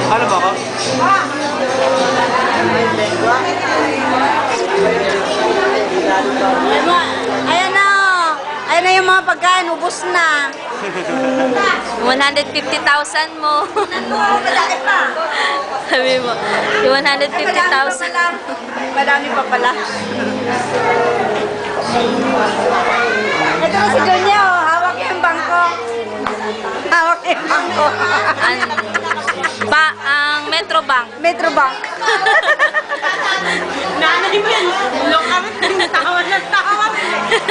Ano ba ako? Ayan na. Ayan na yung mga pagkain. Ubus na. 150,000 mo. Sabi mo, yung 150,000. Marami pa pala. Ito na si Dunya, oh. Hawak yung bangko. Hawak yung bangko. Ang Metro Bank. Metro Bank. Nanay mo yan. Look kami, tawa ng tawa.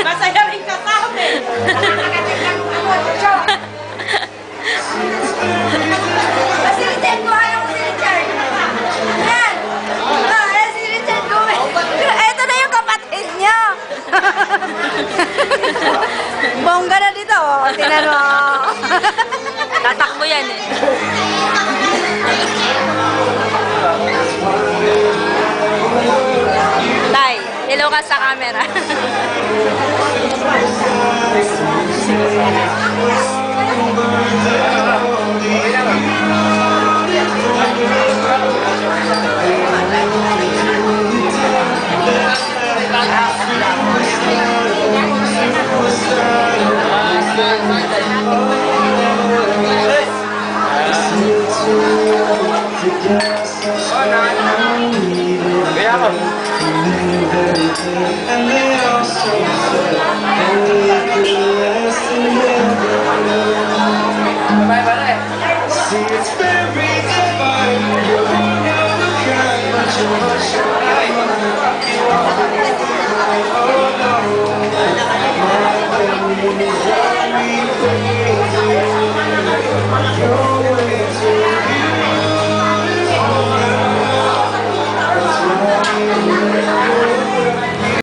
Masaya rin kasabi. Si Richard, kuhain ako si Richard. Yan. Ayan si Richard Gomez. Ito na yung kapatid niya. Bongga na dito, oh. Tinan mo. Tatakbo yan eh. Tay, hello ka sa camera. Kaya ako. See, it's very divine. You're one of a kind, but you're much alive.